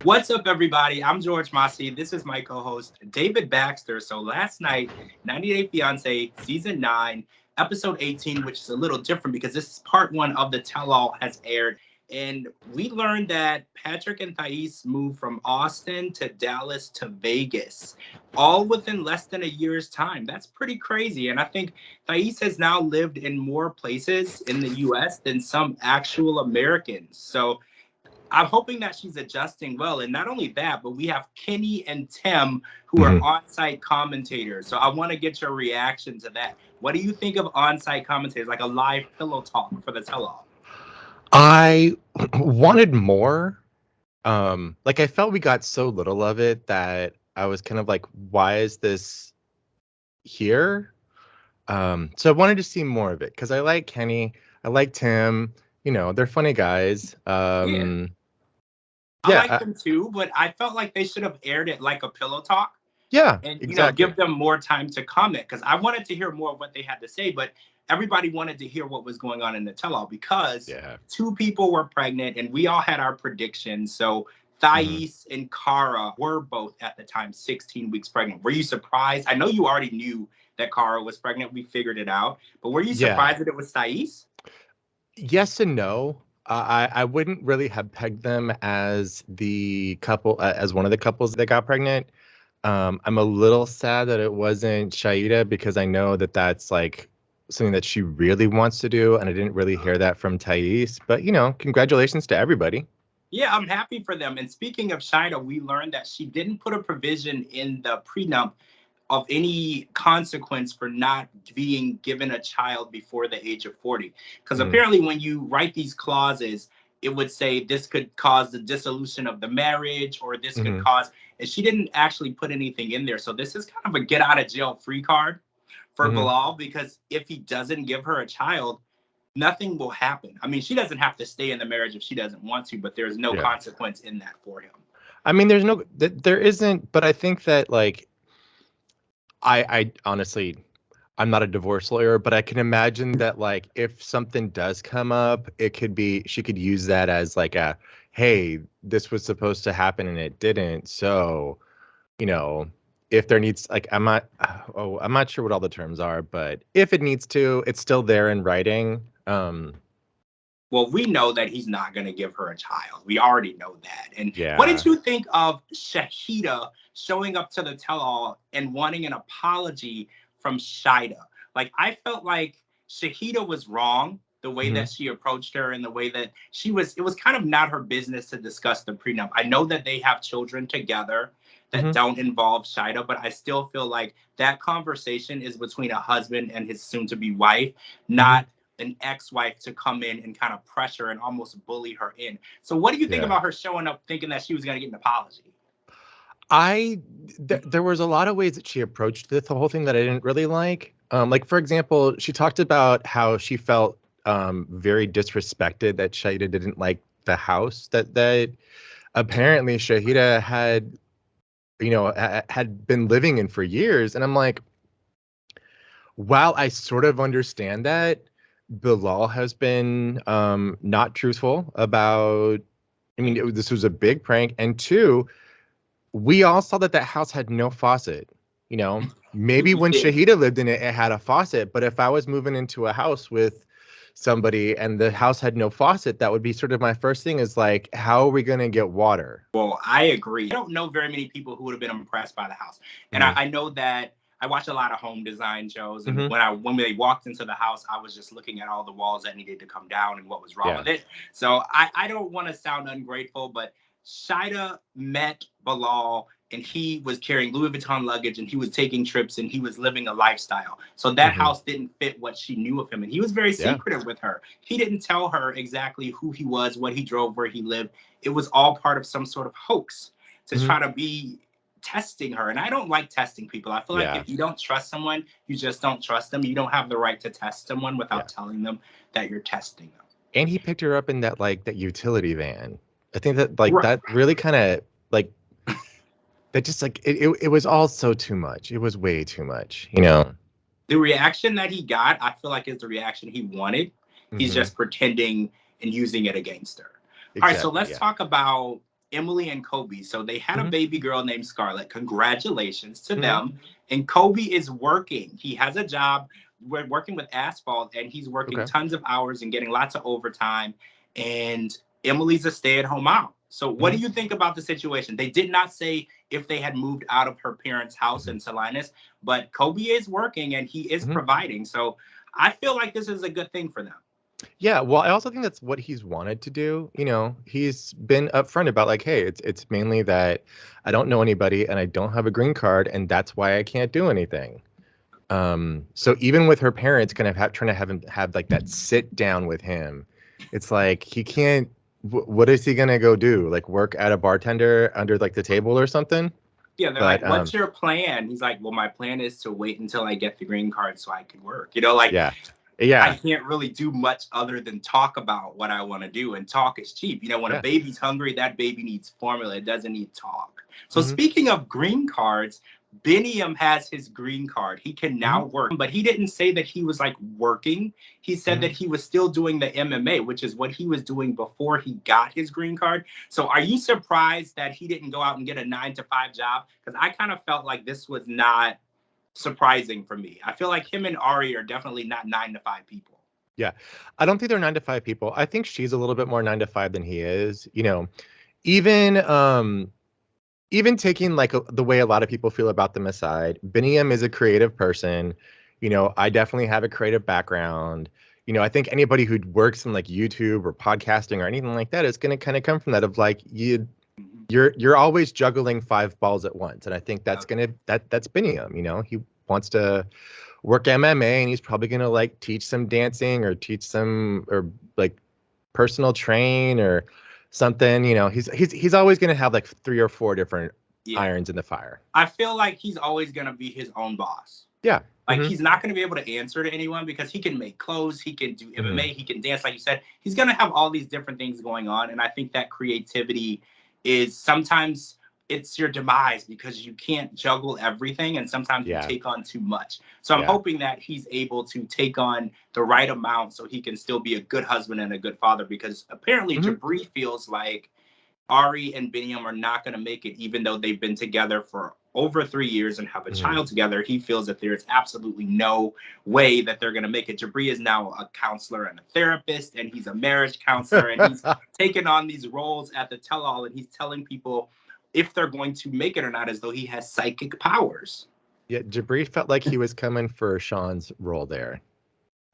What's up, everybody? I'm George Mossey. This is my co-host, David Baxter. So last night, 90 Day Fiance, Season 9, Episode 18, which is a little different because this is part 1 of the tell-all, has aired. And we learned that Patrick and Thais moved from Austin to Dallas to Vegas, all within less than a year's time. That's pretty crazy. And I think Thais has now lived in more places in the U.S. than some actual Americans. So I'm hoping that she's adjusting well. And not only that, but we have Kenny and Tim who are on-site commentators. So I want to get your reaction to that. What do you think of on-site commentators, like a live pillow talk for the tell-all? I wanted more. I felt we got so little of it that I was kind of like, why is this here? So I wanted to see more of it because I like Kenny, I like Tim. They're funny guys. I like them too, but I felt like they should have aired it like a pillow talk. Yeah, and exactly. Give them more time to comment, because I wanted to hear more of what they had to say, but everybody wanted to hear what was going on in the tell-all because 2 people were pregnant and we all had our predictions. So Thais and Cara were both at the time 16 weeks pregnant. Were you surprised? I know you already knew that Cara was pregnant. We figured it out, but were you surprised that it was Thais? Yes and no. I wouldn't really have pegged them as the couple, as one of the couples that got pregnant. I'm a little sad that it wasn't Shahida because I know that that's like something that she really wants to do, and I didn't really hear that from Thais. But congratulations to everybody. Yeah, I'm happy for them. And speaking of Shahida, we learned that she didn't put a provision in the prenup of any consequence for not being given a child before the age of 40. Because apparently when you write these clauses, it would say this could cause the dissolution of the marriage, or this could cause, and she didn't actually put anything in there. So this is kind of a get out of jail free card for Bilal, because if he doesn't give her a child, nothing will happen. I mean, she doesn't have to stay in the marriage if she doesn't want to, but there's no consequence in that for him. I mean, there isn't, but I think that I honestly, I'm not a divorce lawyer, but I can imagine that if something does come up, it could be, she could use that as hey, this was supposed to happen and it didn't. So, if there needs, I'm not sure what all the terms are, but if it needs to, it's still there in writing. Well, we know that he's not going to give her a child. We already know that. And what did you think of Shahida showing up to the tell-all and wanting an apology from Shahida? I felt like Shahida was wrong, the way that she approached her, and the way that it was kind of not her business to discuss the prenup. I know that they have children together that don't involve Shahida, but I still feel like that conversation is between a husband and his soon-to-be wife, not an ex-wife to come in and kind of pressure and almost bully her in. So what do you think about her showing up thinking that she was going to get an apology? There was a lot of ways that she approached the whole thing that I didn't really like. For example, she talked about how she felt very disrespected that Shahida didn't like the house that apparently Shahida had been living in for years. And I'm like, while I sort of understand that, Bilal has been not truthful about, this was a big prank. And 2, we all saw that house had no faucet. Maybe when Shahida lived in it, it had a faucet. But if I was moving into a house with somebody and the house had no faucet, that would be sort of my first thing is how are we going to get water? Well, I agree. I don't know very many people who would have been impressed by the house. And I know that I watch a lot of home design shows. And when they walked into the house, I was just looking at all the walls that needed to come down and what was wrong with it. So I don't want to sound ungrateful, but Shahida met Bilal and he was carrying Louis Vuitton luggage and he was taking trips and he was living a lifestyle. So that house didn't fit what she knew of him. And he was very secretive with her. He didn't tell her exactly who he was, what he drove, where he lived. It was all part of some sort of hoax to try to be testing her. And I don't like testing people. I feel like if you don't trust someone, you just don't trust them. You don't have the right to test someone without telling them that you're testing them. And he picked her up in that that utility van. I think that that really kind of that just it was all so too much. It was way too much, The reaction that he got, I feel like is the reaction he wanted. He's just pretending and using it against her. All right, so let's talk about Emily and Kobe. So they had a Mhm. baby girl named Scarlett. Congratulations to Mhm. them. And Kobe is working. He has a job. We're working with asphalt, and he's working Okay. tons of hours and getting lots of overtime. And Emily's a stay-at-home mom. So what do Mhm. you think about the situation? They did not say if they had moved out of her parents' house in Mhm. Salinas, but Kobe is working and he is Mhm. providing. So I feel like this is a good thing for them. Yeah, well, I also think that's what he's wanted to do. He's been upfront about like, hey, it's mainly that I don't know anybody and I don't have a green card, and that's why I can't do anything. So even with her parents kind of trying to have him have like that sit down with him, it's like he can't. What is he gonna go do? Like work at a bartender under like the table or something? Yeah, they're But like, "What's your plan?" He's like, "Well, my plan is to wait until I get the green card so I can work." Like yeah, I yeah, can't really do much other than talk about what I want to do, and talk is cheap. When a yeah. baby's hungry, that baby needs formula. It doesn't need talk. So Hmm. speaking of green cards, Binum has his green card. He can Hmm. now work, but he didn't say that he was like working. He said Hmm. that he was still doing the MMA, which is what he was doing before he got his green card. So are you surprised that he didn't go out and get a 9-to-5 job? Because I kind of felt like this was not surprising for me. I feel like him and Ari are definitely not 9-to-5 people. Yeah, I don't think they're 9 to 5 people. I think she's a little bit more 9 to 5 than he is. Even even taking like the way a lot of people feel about them aside, Biniam is a creative person. I definitely have a creative background. I think anybody who works in like YouTube or podcasting or anything like that is going to kind of come from that of like Mhm. you're always juggling 5 balls at once, and I think that's Okay. that's Biniam. He wants to work MMA, and he's probably going to like teach some dancing or teach some or like personal train or something. He's always going to have like 3 or 4 different Yeah. irons in the fire. I feel like he's always going to be his own boss. Yeah. Like Hmm. he's not going to be able to answer to anyone because he can make clothes, he can do Hmm. MMA, he can dance, like you said. He's going to have all these different things going on, and I think that creativity is sometimes it's your demise because you can't juggle everything, and sometimes you Yeah. take on too much. So I'm Yeah. hoping that he's able to take on the right amount so he can still be a good husband and a good father, because apparently Hmm. Jabri feels like Ari and Binum are not going to make it, even though they've been together for over 3 years and have a Hmm. child together. He feels that there's absolutely no way that they're going to make it. Jabri is now a counselor and a therapist, and he's a marriage counselor, and he's taken on these roles at the tell-all, and he's telling people if they're going to make it or not, as though he has psychic powers. Yeah. Jabri felt like he was coming for Sean's role there.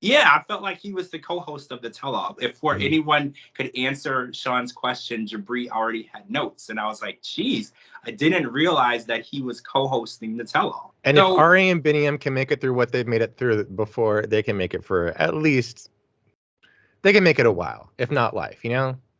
Yeah, I felt like he was the co-host of the tell-all. If for Hmm. anyone could answer Sean's question, Jabri already had notes, and I was like, "Geez, I didn't realize that he was co-hosting the tell-all." And if So, Ari and Biniam can make it through what they've made it through before, they can make it for at least they can make it a while, if not life.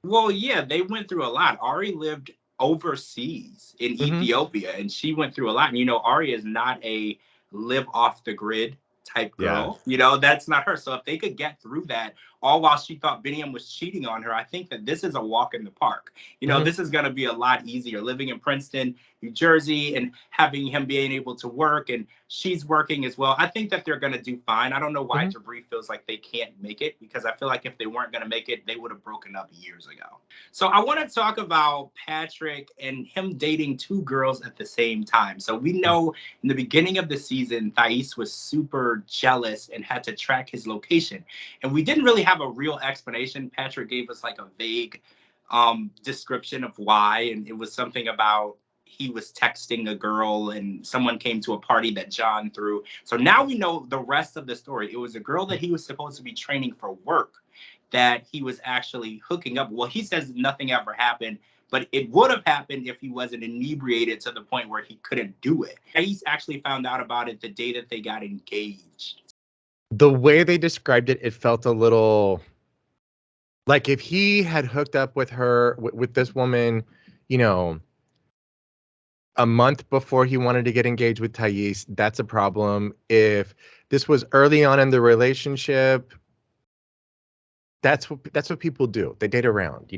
well, yeah, they went through a lot. Ari lived overseas in Hmm. Ethiopia, and she went through a lot. And Ari is not a live off the grid type Yeah. girl. That's not her. So if they could get through that, all while she thought Biniam was cheating on her, I think that this is a walk in the park. Hmm. This is going to be a lot easier living in Princeton, New Jersey, and having him being able to work, and she's working as well. I think that they're going to do fine. I don't know why Hmm. Jabri feels like they can't make it, because I feel like if they weren't going to make it, they would have broken up years ago. So I want to talk about Patrick and him dating 2 girls at the same time. So we know in the beginning of the season, Thais was super jealous and had to track his location. And we didn't really have a real explanation. Patrick gave us like a vague description of why. And it was something about he was texting a girl and someone came to a party that John threw. So now we know the rest of the story. It was a girl that he was supposed to be training for work that he was actually hooking up. Well, he says nothing ever happened, but it would have happened if he wasn't inebriated to the point where he couldn't do it. He actually found out about it the day that they got engaged. The way they described it, it felt a little like if he had hooked up with her with this woman, you know, a month before he wanted to get engaged with Thais, that's a problem. If this was early on in the relationship, that's what people do. They date around.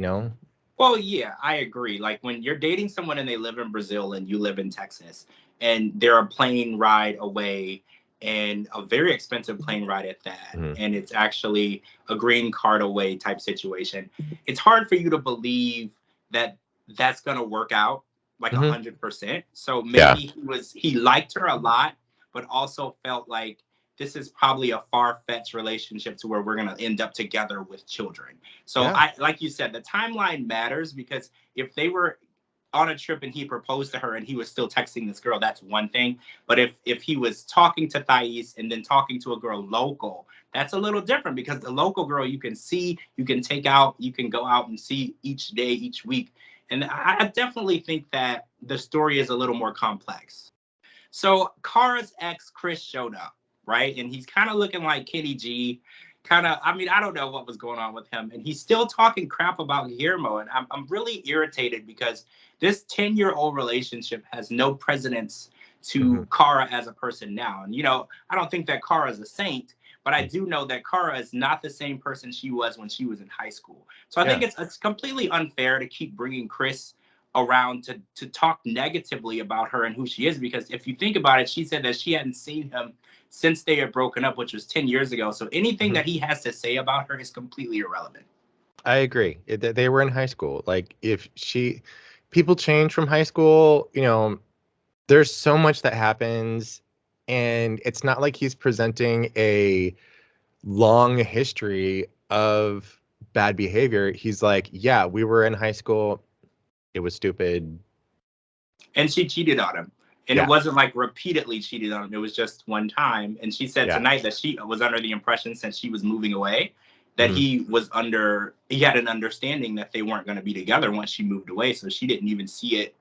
Well, yeah, I agree. Like when you're dating someone and they live in Brazil and you live in Texas, and they're a plane ride away, and a very expensive plane ride at that, Mhm. and it's actually a green card away type situation, it's hard for you to believe that that's gonna work out like Mhm. 100%. So Yeah. maybe he liked her a lot, but also felt like this is probably a far-fetched relationship to where we're gonna end up together with children. So Yeah. I, like you said, the timeline matters, because if they were on a trip and he proposed to her and he was still texting this girl, that's one thing. But if he was talking to Thais and then talking to a girl local, that's a little different, because the local girl you can see, you can take out, you can go out and see each day, each week. And I definitely think that the story is a little more complex. So Kara's ex, Chris, showed up, right? And he's kind of looking like Kenny G. Kind of, I mean, I don't know what was going on with him. And he's still talking crap about Guillermo. And I'm really irritated, because this 10-year-old relationship has no precedence to Mhm. Kara as a person now. And, I don't think that Kara is a saint, but I do know that Kara is not the same person she was when she was in high school. So I think Yeah. it's completely unfair to keep bringing Chris around to talk negatively about her and who she is, because if you think about it, she said that she hadn't seen him since they had broken up, which was 10 years ago. So anything Mhm. that he has to say about her is completely irrelevant. I agree. They were in high school. Like, people change from high school, there's so much that happens, and it's not like he's presenting a long history of bad behavior. He's like, yeah, we were in high school. It was stupid. And she cheated on him. And it Yeah. wasn't like repeatedly cheated on him. It was just one time. And she said Yeah. tonight that she was under the impression, since she was moving away, that Mhm. he had an understanding that they weren't going to be together once she moved away. So she didn't even see it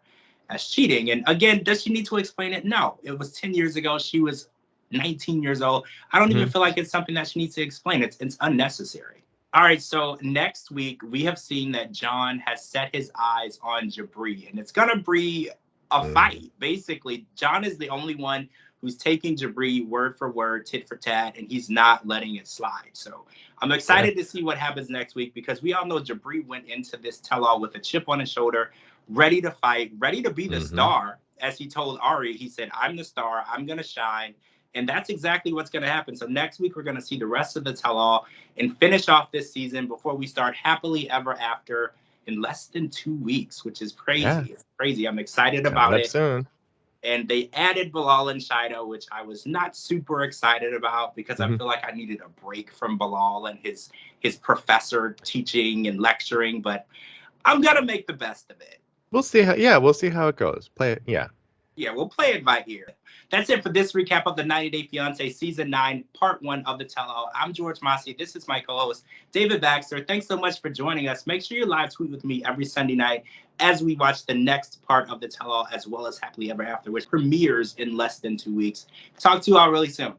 as cheating. And again, does she need to explain it? No. It was 10 years ago. She was 19 years old. I don't even Mhm. feel like it's something that she needs to explain. It's unnecessary. All right, so next week we have seen that John has set his eyes on Jabri, and it's gonna be a Mhm. fight. Basically, John is the only one who's taking Jabri word for word, tit for tat, and he's not letting it slide. So I'm Yeah. excited to see what happens next week, because we all know Jabri went into this tell-all with a chip on his shoulder, ready to fight, ready to be the Mhm. star. As he told Ari, he said, "I'm the star. I'm gonna shine." And that's exactly what's going to happen. So next week, we're going to see the rest of the tell-all and finish off this season before we start Happily Ever After in less than 2 weeks, which is Yeah. crazy. It's crazy. I'm excited Coming about up it. soon. And they added Bilal and Shahida, which I was not super excited about, because I Mhm. feel like I needed a break from Bilal and his professor teaching and lecturing. But I'm going to make the best of it. We'll see how it goes. Play it. Yeah. Yeah, we'll play it by ear. That's it for this recap of the 90 Day Fiance Season 9, Part 1 of the Tell-All. I'm George Mossey. This is my co-host, David Baxter. Thanks so much for joining us. Make sure you live tweet with me every Sunday night as we watch the next part of the Tell-All, as well as Happily Ever After, which premieres in less than 2 weeks. Talk to you all really soon.